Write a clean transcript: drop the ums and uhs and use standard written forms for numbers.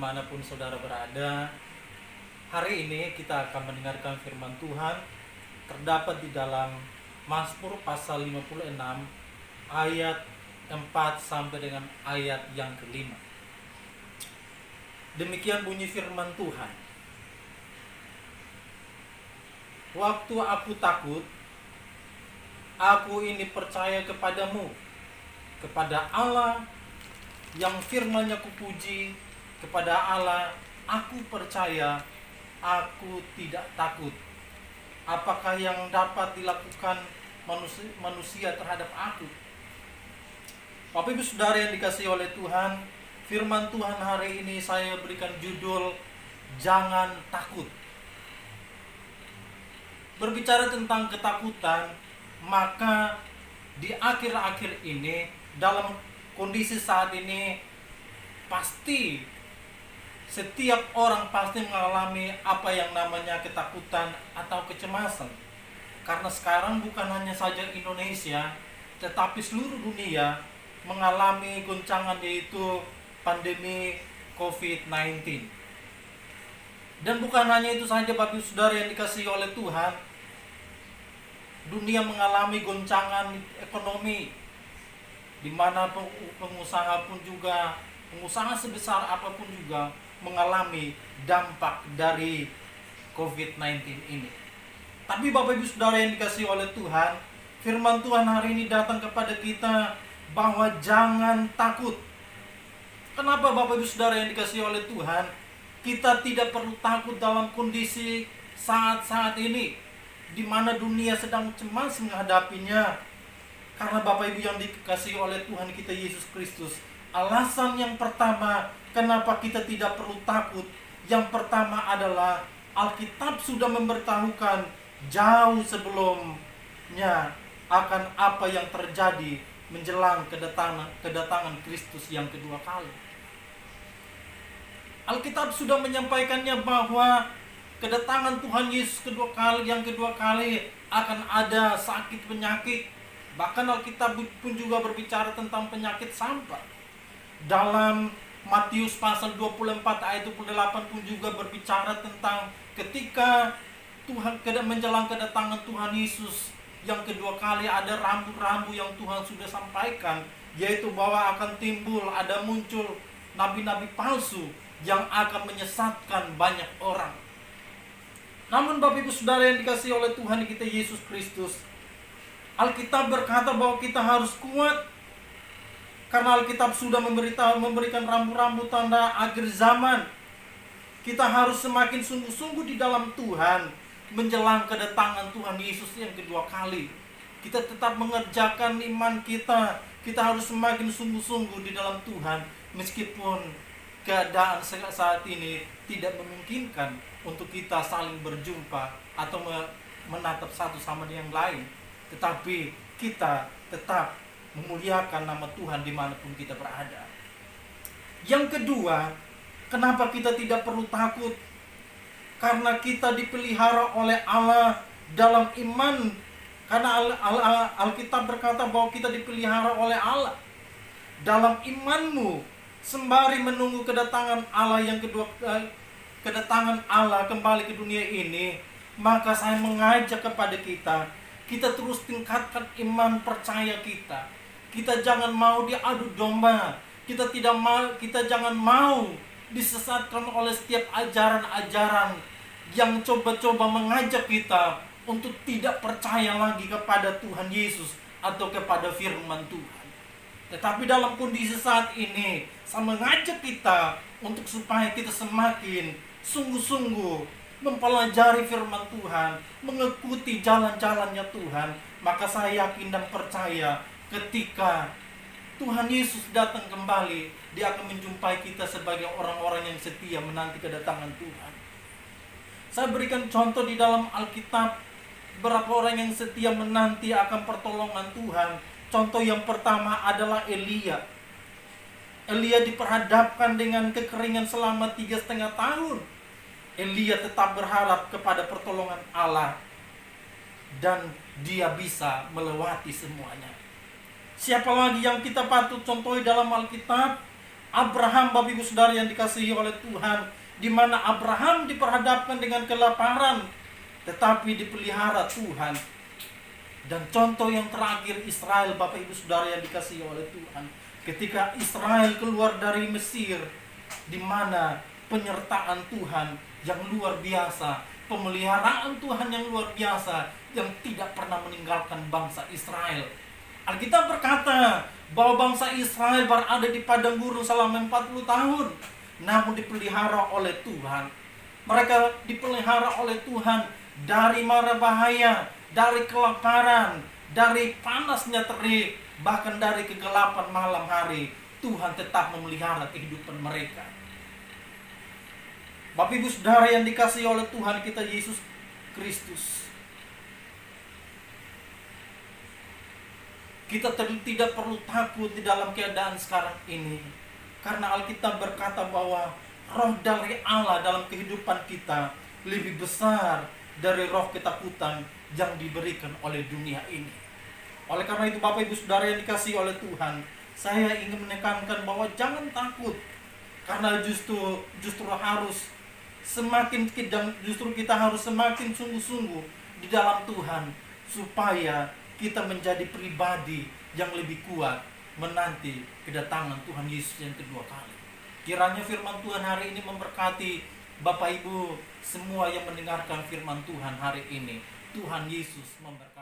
dimanapun saudara berada. Hari ini kita akan mendengarkan firman Tuhan terdapat di dalam Mazmur pasal 56 ayat 4 sampai dengan ayat yang kelima. Demikian bunyi firman Tuhan. Waktu aku takut, aku ini percaya kepadamu, kepada Allah yang firman-Nya kupuji, kepada Allah aku percaya, aku tidak takut. Apakah yang dapat dilakukan manusia terhadap aku? Bapak Ibu Saudara yang dikasihi oleh Tuhan, firman Tuhan hari ini saya berikan judul Jangan Takut. Berbicara tentang ketakutan, maka di akhir-akhir ini, dalam kondisi saat ini, pasti setiap orang pasti mengalami apa yang namanya ketakutan atau kecemasan. Karena sekarang bukan hanya saja Indonesia, tetapi seluruh dunia mengalami goncangan, yaitu pandemi COVID-19. Dan bukan hanya itu saja Bapak Ibu Saudara yang dikasihi oleh Tuhan, dunia mengalami goncangan ekonomi, di mana pengusaha pun juga, pengusaha sebesar apapun juga mengalami dampak dari COVID-19 ini. Tapi Bapak Ibu Saudara yang dikasihi oleh Tuhan, firman Tuhan hari ini datang kepada kita bahwa jangan takut. Kenapa Bapak Ibu Saudara yang dikasihi oleh Tuhan? Kita tidak perlu takut dalam kondisi saat-saat ini, di mana dunia sedang cemas menghadapinya. Karena Bapak Ibu yang dikasihi oleh Tuhan kita Yesus Kristus, alasan yang pertama kenapa kita tidak perlu takut, yang pertama adalah Alkitab sudah memberitahukan jauh sebelumnya akan apa yang terjadi menjelang kedatangan Kristus yang kedua kali. Alkitab sudah menyampaikannya bahwa kedatangan Tuhan Yesus yang kedua kali akan ada sakit penyakit. Bahkan Alkitab pun juga berbicara tentang penyakit sampah. Dalam Matius pasal 24 ayat 28 pun juga berbicara tentang ketika Tuhan menjelang kedatangan Tuhan Yesus yang kedua kali, ada rambu-rambu yang Tuhan sudah sampaikan, yaitu bahwa akan muncul nabi-nabi palsu yang akan menyesatkan banyak orang. Namun Bapak Ibu Saudara yang dikasihi oleh Tuhan kita Yesus Kristus, Alkitab berkata bahwa kita harus kuat, karena Alkitab sudah memberikan rambu-rambu tanda akhir zaman. Kita harus semakin sungguh-sungguh di dalam Tuhan menjelang kedatangan Tuhan Yesus yang kedua kali. Kita tetap mengerjakan iman kita. Kita harus semakin sungguh-sungguh di dalam Tuhan, meskipun keadaan saat ini tidak memungkinkan untuk kita saling berjumpa atau menatap satu sama yang lain. Tetapi kita tetap memuliakan nama Tuhan dimanapun kita berada. Yang kedua, kenapa kita tidak perlu takut? Karena kita dipelihara oleh Allah dalam iman. Karena Alkitab berkata bahwa kita dipelihara oleh Allah dalam imanmu, sembari menunggu kedatangan Allah yang kedua, kedatangan Allah kembali ke dunia ini. Maka saya mengajak kepada kita terus tingkatkan iman percaya kita. Kita jangan mau diadu domba. Kita jangan mau disesatkan oleh setiap ajaran-ajaran yang coba-coba mengajak kita untuk tidak percaya lagi kepada Tuhan Yesus atau kepada firman Tuhan. Tetapi dalam kondisi saat ini, saya mengajak kita untuk supaya kita semakin sungguh-sungguh mempelajari firman Tuhan, mengikuti jalan-jalannya Tuhan. Maka saya yakin dan percaya ketika Tuhan Yesus datang kembali, Dia akan menjumpai kita sebagai orang-orang yang setia menanti kedatangan Tuhan. Saya berikan contoh di dalam Alkitab, berapa orang yang setia menanti akan pertolongan Tuhan. Contoh yang pertama adalah Elia. Elia diperhadapkan dengan kekeringan selama 3,5 tahun. Elia tetap berharap kepada pertolongan Allah, dan dia bisa melewati semuanya. Siapa lagi yang kita patut contohi dalam Alkitab? Abraham, Bapak Ibu Saudara yang dikasihi oleh Tuhan, di mana Abraham diperhadapkan dengan kelaparan, tetapi dipelihara Tuhan. Dan contoh yang terakhir Israel, Bapak Ibu Saudara yang dikasihi oleh Tuhan, ketika Israel keluar dari Mesir, di mana penyertaan Tuhan yang luar biasa, pemeliharaan Tuhan yang luar biasa, yang tidak pernah meninggalkan bangsa Israel. Alkitab berkata bahwa bangsa Israel berada di padang gurun selama 40 tahun, namun dipelihara oleh Tuhan. Mereka dipelihara oleh Tuhan dari mara bahaya, dari kelaparan, dari panasnya terik, bahkan dari kegelapan malam hari. Tuhan tetap memelihara kehidupan mereka. Bapak Ibu Saudara yang dikasihi oleh Tuhan kita Yesus Kristus, kita tidak perlu takut di dalam keadaan sekarang ini, karena Alkitab berkata bahwa roh dari Allah dalam kehidupan kita lebih besar dari roh ketakutan yang diberikan oleh dunia ini. Oleh karena itu Bapak Ibu Saudara yang dikasihi oleh Tuhan, saya ingin menekankan bahwa jangan takut, karena justru kita harus semakin sungguh-sungguh di dalam Tuhan, supaya kita menjadi pribadi yang lebih kuat menanti kedatangan Tuhan Yesus yang kedua kali. Kiranya firman Tuhan hari ini memberkati Bapak Ibu semua yang mendengarkan firman Tuhan hari ini. Tuhan Yesus memberkati.